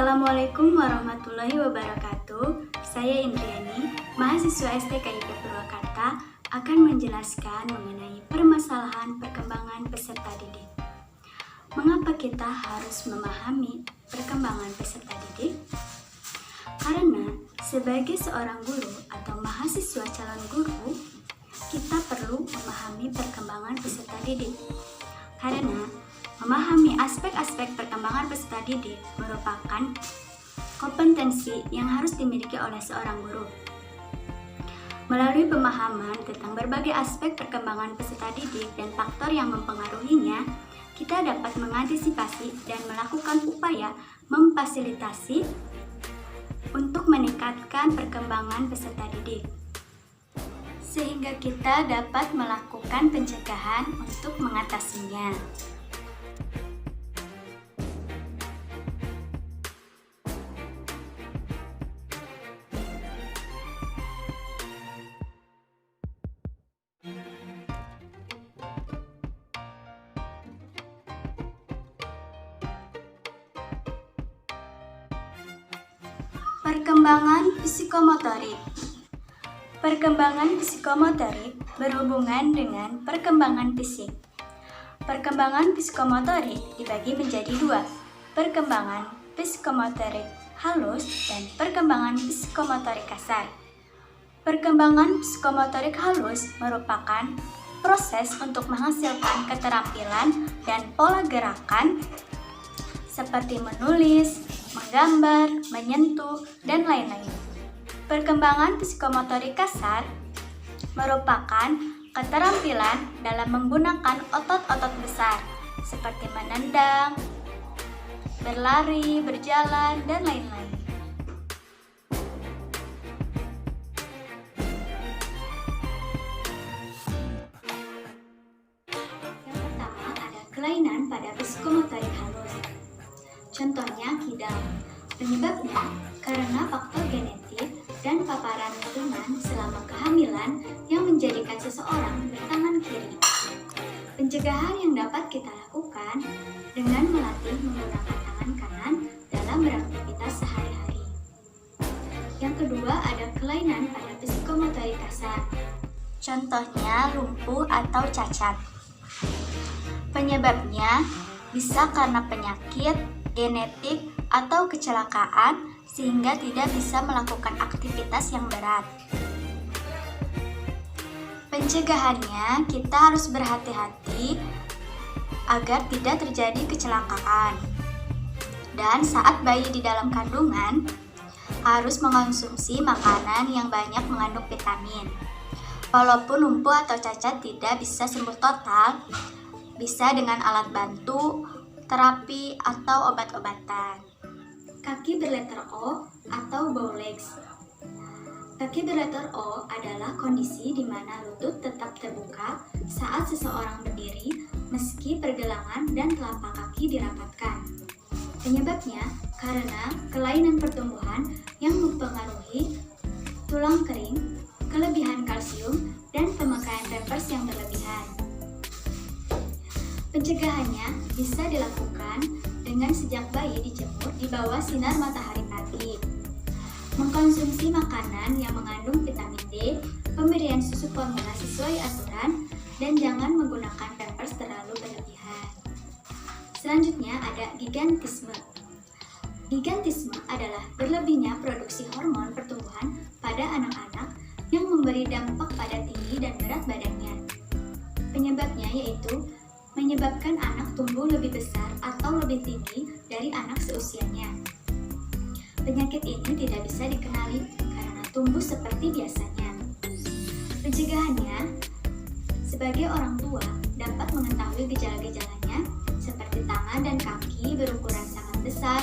Assalamualaikum warahmatullahi wabarakatuh. Saya Indriani, mahasiswa STKIP Purwakarta, akan menjelaskan mengenai permasalahan perkembangan peserta didik. Mengapa kita harus memahami perkembangan peserta didik? Karena sebagai seorang guru atau mahasiswa calon guru, kita perlu memahami perkembangan peserta didik. Karena memahami aspek-aspek perkembangan peserta didik merupakan kompetensi yang harus dimiliki oleh seorang guru. Melalui pemahaman tentang berbagai aspek perkembangan peserta didik dan faktor yang mempengaruhinya, kita dapat mengantisipasi dan melakukan upaya memfasilitasi untuk meningkatkan perkembangan peserta didik, sehingga kita dapat melakukan pencegahan untuk mengatasinya. Perkembangan psikomotorik. Perkembangan psikomotorik berhubungan dengan perkembangan fisik. Perkembangan psikomotorik dibagi menjadi dua, perkembangan psikomotorik halus dan perkembangan psikomotorik kasar. Perkembangan psikomotorik halus merupakan proses untuk menghasilkan keterampilan dan pola gerakan seperti menulis, menggambar, menyentuh, dan lain-lain. Perkembangan psikomotorik kasar merupakan keterampilan dalam menggunakan otot-otot besar seperti menendang, berlari, berjalan, dan lain-lain. Yang pertama ada kelainan pada psikomotorik halus. Contohnya kidal. Penyebabnya karena faktor genetik dan paparan lingkungan selama kehamilan yang menjadikan seseorang bertangan kiri. Pencegahan yang dapat kita lakukan dengan melatih menggunakan tangan kanan dalam beraktivitas sehari-hari. Yang kedua ada kelainan pada psikomotorik kasar. Contohnya lumpuh atau cacat. Penyebabnya bisa karena penyakit, genetik, atau kecelakaan sehingga tidak bisa melakukan aktivitas yang berat. Pencegahannya, kita harus berhati-hati agar tidak terjadi kecelakaan. Dan saat bayi di dalam kandungan, harus mengonsumsi makanan yang banyak mengandung vitamin. Walaupun lumpuh atau cacat tidak bisa sembuh total, bisa dengan alat bantu, terapi, atau obat-obatan. Kaki berletter O atau bow legs. Kaki berletter O adalah kondisi di mana lutut tetap terbuka saat seseorang berdiri meski pergelangan dan telapak kaki dirapatkan. Penyebabnya karena kelainan pertumbuhan yang mempengaruhi tulang kering, kelebihan kalsium, dan pemakaian pampers yang berlebihan. Pencegahannya bisa dilakukan dengan sejak bayi dijemur di bawah sinar matahari pagi, mengkonsumsi makanan yang mengandung vitamin D, pemberian susu formula sesuai aturan, dan jangan menggunakan pampers terlalu berlebihan. Selanjutnya ada gigantisme. Gigantisme adalah berlebihnya produksi hormon pertumbuhan pada anak-anak yang memberi dampak pada tinggi dan berat badannya. Penyebabnya yaitu menyebabkan anak tumbuh lebih besar atau lebih tinggi dari anak seusianya. Penyakit ini tidak bisa dikenali karena tumbuh seperti biasanya. Pencegahannya, sebagai orang tua dapat mengetahui gejala-gejalanya seperti tangan dan kaki berukuran sangat besar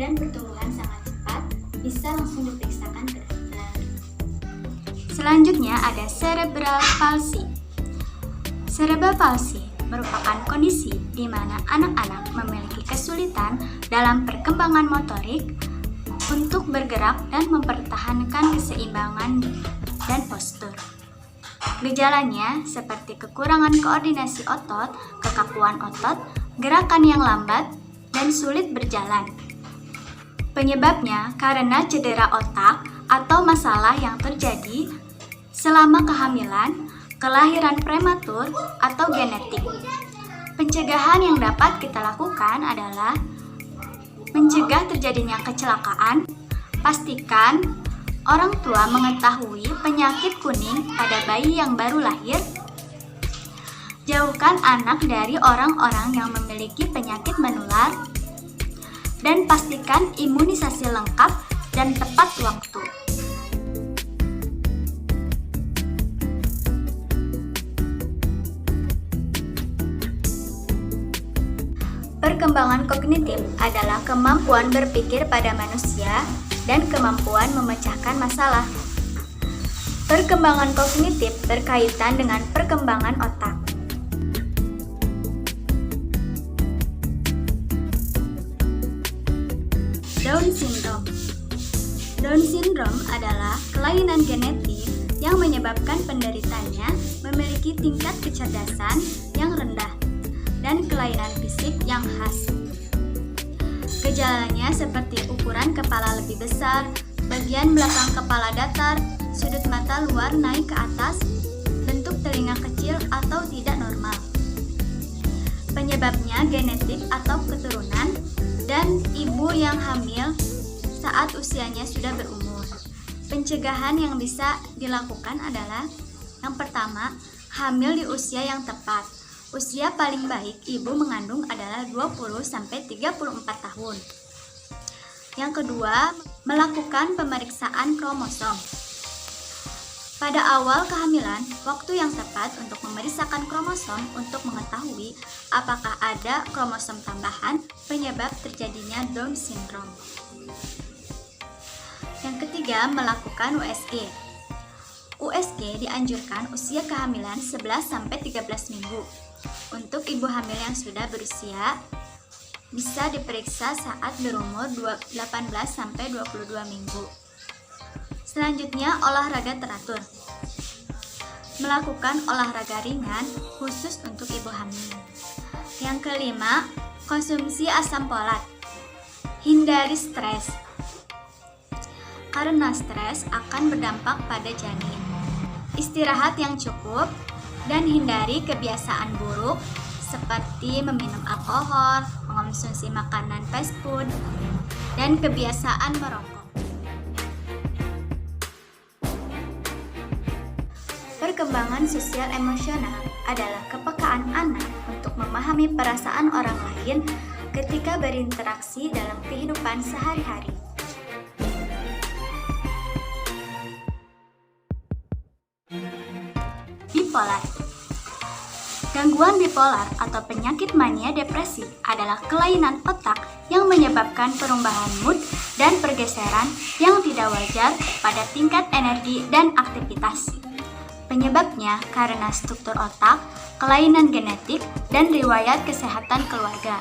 dan pertumbuhan sangat cepat, bisa langsung diperiksakan ke dokter. Selanjutnya ada cerebral palsy. Cerebral palsy merupakan kondisi di mana anak-anak memiliki kesulitan dalam perkembangan motorik untuk bergerak dan mempertahankan keseimbangan dan postur. Gejalanya seperti kekurangan koordinasi otot, kekakuan otot, gerakan yang lambat, dan sulit berjalan. Penyebabnya karena cedera otak atau masalah yang terjadi selama kehamilan, kelahiran prematur, atau genetik. Pencegahan yang dapat kita lakukan adalah mencegah terjadinya kecelakaan. Pastikan orang tua mengetahui penyakit kuning pada bayi yang baru lahir. Jauhkan anak dari orang-orang yang memiliki penyakit menular. Dan pastikan imunisasi lengkap dan tepat waktu. Perkembangan kognitif adalah kemampuan berpikir pada manusia dan kemampuan memecahkan masalah. Perkembangan kognitif berkaitan dengan perkembangan otak. Down syndrome. Down syndrome adalah kelainan genetik yang menyebabkan penderitanya memiliki tingkat kecerdasan yang rendah dan kelainan fisik yang khas. Gejalanya seperti ukuran kepala lebih besar, bagian belakang kepala datar, sudut mata luar naik ke atas, bentuk telinga kecil atau tidak normal. Penyebabnya genetik atau keturunan, dan ibu yang hamil saat usianya sudah berumur. Pencegahan yang bisa dilakukan adalah yang pertama, hamil di usia yang tepat. Usia paling baik ibu mengandung adalah 20-34 tahun. Yang kedua, melakukan pemeriksaan kromosom. Pada awal kehamilan, waktu yang tepat untuk memeriksakan kromosom untuk mengetahui apakah ada kromosom tambahan penyebab terjadinya Down syndrome. Yang ketiga, melakukan USG. USG dianjurkan usia kehamilan 11-13 minggu. Untuk ibu hamil yang sudah berusia, bisa diperiksa saat berumur 18-22 minggu. Selanjutnya, olahraga teratur. Melakukan olahraga ringan khusus untuk ibu hamil. Yang kelima, konsumsi asam folat. Hindari stres. Karena stres akan berdampak pada janin. Istirahat yang cukup dan hindari kebiasaan buruk seperti meminum alkohol, mengonsumsi makanan fast food, dan kebiasaan merokok. Perkembangan sosial emosional adalah kepekaan anak untuk memahami perasaan orang lain ketika berinteraksi dalam kehidupan sehari-hari. Bipolar. Gangguan bipolar atau penyakit mania depresi adalah kelainan otak yang menyebabkan perubahan mood dan pergeseran yang tidak wajar pada tingkat energi dan aktivitas. Penyebabnya karena struktur otak, kelainan genetik, dan riwayat kesehatan keluarga.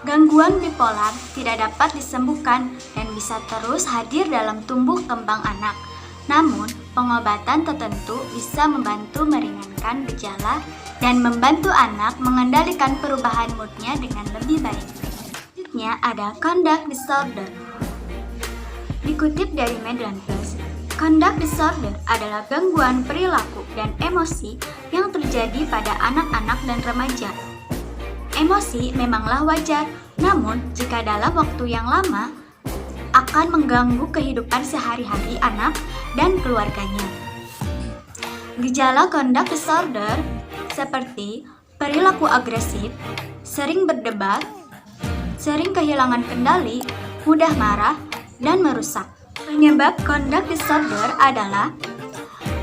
Gangguan bipolar tidak dapat disembuhkan dan bisa terus hadir dalam tumbuh kembang anak. Namun, pengobatan tertentu bisa membantu meringankan gejala dan membantu anak mengendalikan perubahan moodnya dengan lebih baik. Selanjutnya ada conduct disorder. Dikutip dari Medline Plus, conduct disorder adalah gangguan perilaku dan emosi yang terjadi pada anak-anak dan remaja. Emosi memanglah wajar, namun jika dalam waktu yang lama akan mengganggu kehidupan sehari-hari anak dan keluarganya. Gejala conduct disorder seperti perilaku agresif, sering berdebat, sering kehilangan kendali, mudah marah, dan merusak. Penyebab conduct disorder adalah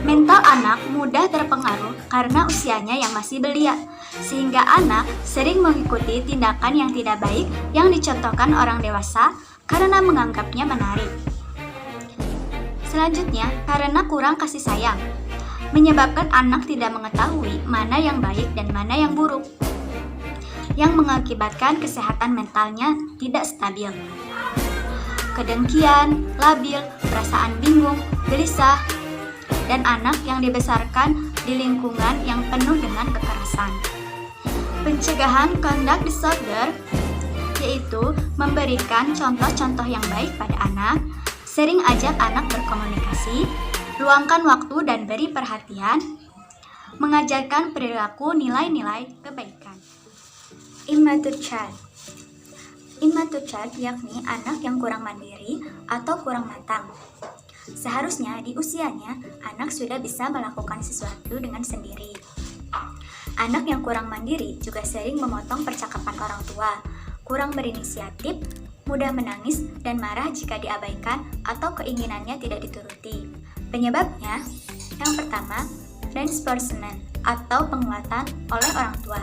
mental anak mudah terpengaruh karena usianya yang masih belia, sehingga anak sering mengikuti tindakan yang tidak baik yang dicontohkan orang dewasa karena menganggapnya menarik. Selanjutnya, karena kurang kasih sayang, menyebabkan anak tidak mengetahui mana yang baik dan mana yang buruk, yang mengakibatkan kesehatan mentalnya tidak stabil. Kedengkian, labil, perasaan bingung, gelisah, dan anak yang dibesarkan di lingkungan yang penuh dengan kekerasan. Pencegahan conduct disorder yaitu memberikan contoh-contoh yang baik pada anak, sering ajak anak berkomunikasi, luangkan waktu dan beri perhatian, mengajarkan perilaku nilai-nilai kebaikan. Immature child. Immature child yakni anak yang kurang mandiri atau kurang matang. Seharusnya di usianya, anak sudah bisa melakukan sesuatu dengan sendiri. Anak yang kurang mandiri juga sering memotong percakapan orang tua, kurang berinisiatif, mudah menangis, dan marah jika diabaikan atau keinginannya tidak dituruti. Penyebabnya, yang pertama, reinforcement atau penguatan oleh orang tua.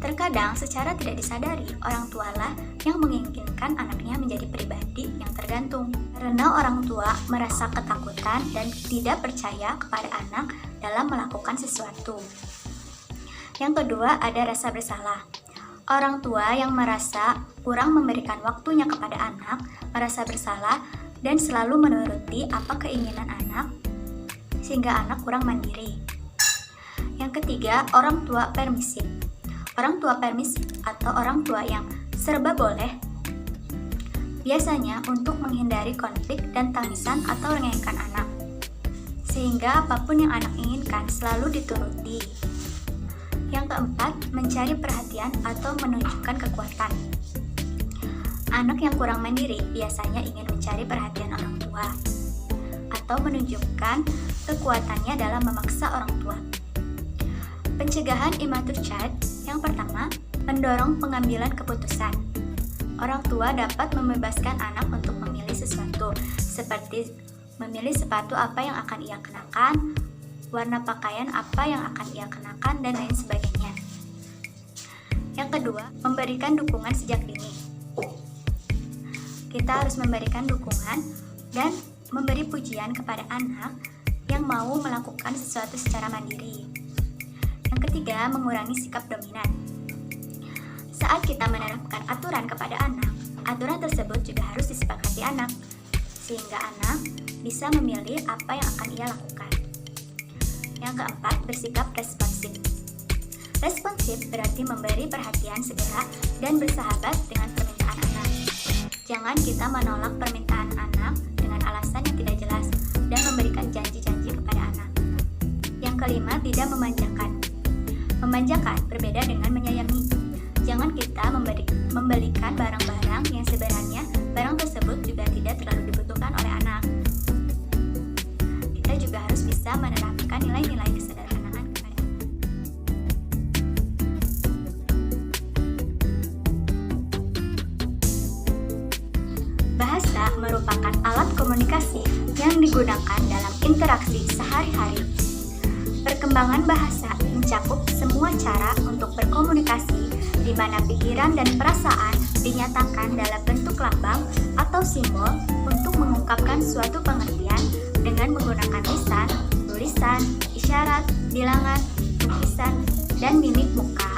Terkadang secara tidak disadari, orang tualah yang menginginkan anaknya menjadi pribadi yang tergantung. Karena orang tua merasa ketakutan dan tidak percaya kepada anak dalam melakukan sesuatu. Yang kedua, ada rasa bersalah. Orang tua yang merasa kurang memberikan waktunya kepada anak, merasa bersalah dan selalu menuruti apa keinginan anak, sehingga anak kurang mandiri. Yang ketiga, orang tua permisif. Orang tua permisif atau orang tua yang serba boleh biasanya untuk menghindari konflik dan tangisan atau rengengkan anak, sehingga apapun yang anak inginkan selalu dituruti. Yang keempat, mencari perhatian atau menunjukkan kekuatan. Anak yang kurang mandiri biasanya ingin mencari perhatian orang tua atau menunjukkan kekuatannya dalam memaksa orang tua. Pencegahan immature child. Yang pertama, mendorong pengambilan keputusan. Orang tua dapat membebaskan anak untuk memilih sesuatu, seperti memilih sepatu apa yang akan ia kenakan, warna pakaian apa yang akan ia kenakan, dan lain sebagainya. Yang kedua, memberikan dukungan sejak dini. Kita harus memberikan dukungan dan memberi pujian kepada anak yang mau melakukan sesuatu secara mandiri. Yang ketiga, mengurangi sikap dominan. Saat kita menerapkan aturan kepada anak, aturan tersebut juga harus disepakati anak, sehingga anak bisa memilih apa yang akan ia lakukan. Yang keempat, bersikap responsif. Responsif berarti memberi perhatian segera dan bersahabat dengan permintaan anak. Jangan kita menolak permintaan anak dengan alasan yang tidak jelas dan memberikan janji-janji kepada anak. Yang kelima, tidak memanjakan. Memanjakan berbeda dengan menyayangi. Jangan kita membelikan barang-barang yang sebenarnya barang tersebut juga tidak terlalu dibutuhkan oleh anak. Kita juga harus bisa menerapkan nilai-nilai kesederhanaan kepada anak. Bahasa merupakan alat komunikasi yang digunakan dalam interaksi sehari-hari. Perkembangan bahasa mencakup semua cara untuk berkomunikasi di mana pikiran dan perasaan dinyatakan dalam bentuk lambang atau simbol untuk mengungkapkan suatu pengertian dengan menggunakan lisan, tulisan, isyarat, bilangan, lukisan, dan mimik muka.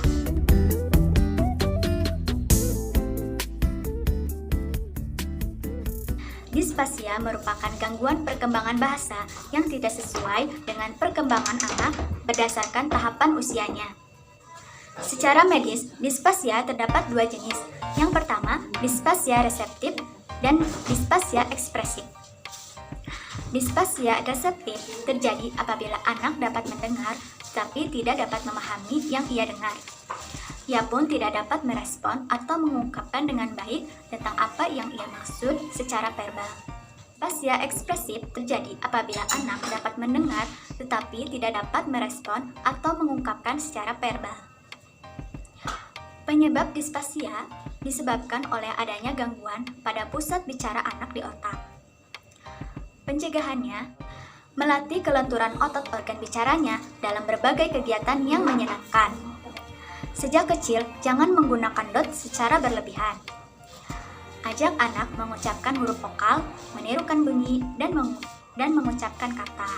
Disfasia merupakan gangguan perkembangan bahasa yang tidak sesuai dengan perkembangan anak berdasarkan tahapan usianya. Secara medis, disfasia terdapat dua jenis. Yang pertama, disfasia reseptif dan disfasia ekspresif. Disfasia reseptif terjadi apabila anak dapat mendengar tetapi tidak dapat memahami yang ia dengar. Ia pun tidak dapat merespon atau mengungkapkan dengan baik tentang apa yang ia maksud secara verbal. Disfasia ekspresif terjadi apabila anak dapat mendengar tetapi tidak dapat merespon atau mengungkapkan secara verbal. Penyebab disfasia disebabkan oleh adanya gangguan pada pusat bicara anak di otak. Pencegahannya, melatih kelenturan otot organ bicaranya dalam berbagai kegiatan yang menyenangkan. Sejak kecil, jangan menggunakan dot secara berlebihan. Ajak anak mengucapkan huruf vokal, menirukan bunyi, dan mengucapkan kata.